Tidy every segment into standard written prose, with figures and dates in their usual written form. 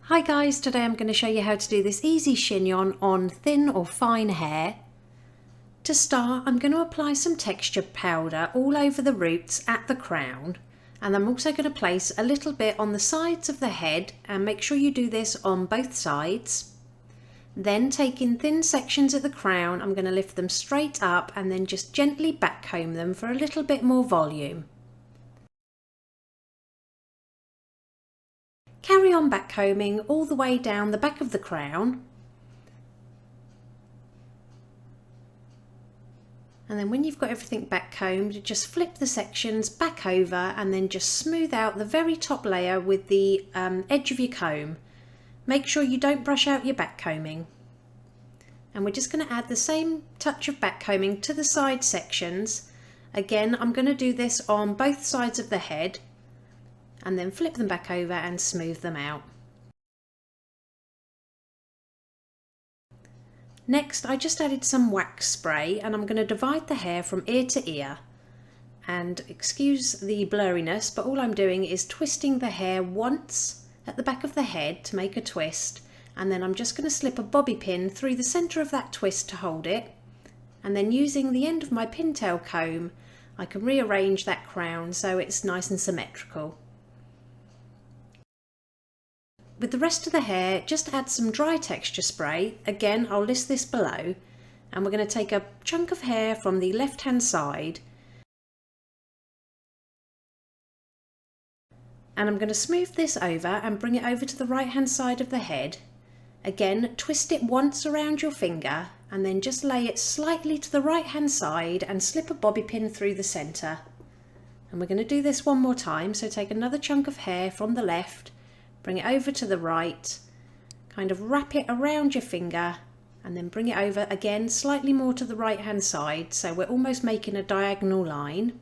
Hi guys, today I'm going to show you how to do this easy chignon on thin or fine hair. To start, I'm going to apply some texture powder all over the roots at the crown, and I'm also going to place a little bit on the sides of the head, and make sure you do this on both sides. Then taking thin sections at the crown, I'm going to lift them straight up and then just gently backcomb them for a little bit more volume. Carry on backcombing all the way down the back of the crown, and then when you've got everything backcombed, just flip the sections back over and then just smooth out the very top layer with the edge of your comb. Make sure you don't brush out your backcombing. And we're just going to add the same touch of backcombing to the side sections. Again, I'm going to do this on both sides of the head, and then flip them back over and smooth them out. Next, I just added some wax spray, and I'm going to divide the hair from ear to ear. And excuse the blurriness, but all I'm doing is twisting the hair once at the back of the head to make a twist, and then I'm just going to slip a bobby pin through the centre of that twist to hold it, and then using the end of my pintail comb I can rearrange that crown so it's nice and symmetrical. With the rest of the hair, just add some dry texture spray. Again, I'll list this below. And we're going to take a chunk of hair from the left hand side, and I'm going to smooth this over and bring it over to the right hand side of the head. Again, twist it once around your finger and then just lay it slightly to the right hand side and slip a bobby pin through the centre. And we're going to do this one more time, so take another chunk of hair from the left, bring it over to the right, kind of wrap it around your finger, and then bring it over again slightly more to the right hand side, so we're almost making a diagonal line.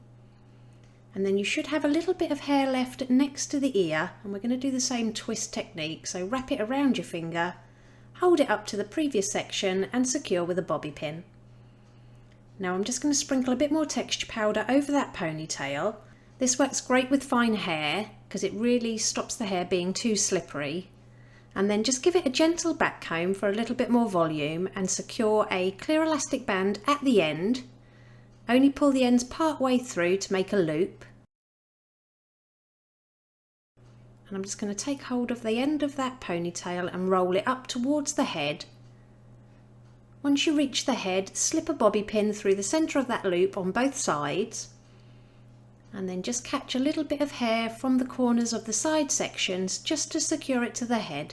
And then you should have a little bit of hair left next to the ear, and we're going to do the same twist technique, so wrap it around your finger, hold it up to the previous section and secure with a bobby pin. Now I'm just going to sprinkle a bit more texture powder over that ponytail. This works great with fine hair because it really stops the hair being too slippery. And then just give it a gentle backcomb for a little bit more volume and secure a clear elastic band at the end. Only pull the ends part way through to make a loop. And I'm just going to take hold of the end of that ponytail and roll it up towards the head. Once you reach the head, slip a bobby pin through the centre of that loop on both sides, and then just catch a little bit of hair from the corners of the side sections just to secure it to the head.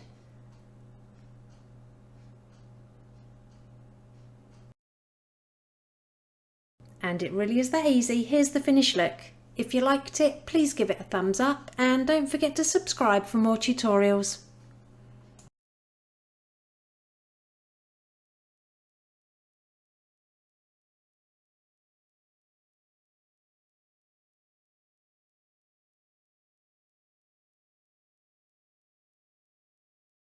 And it really is that easy. Here's the finished look. If you liked it, please give it a thumbs up and don't forget to subscribe for more tutorials.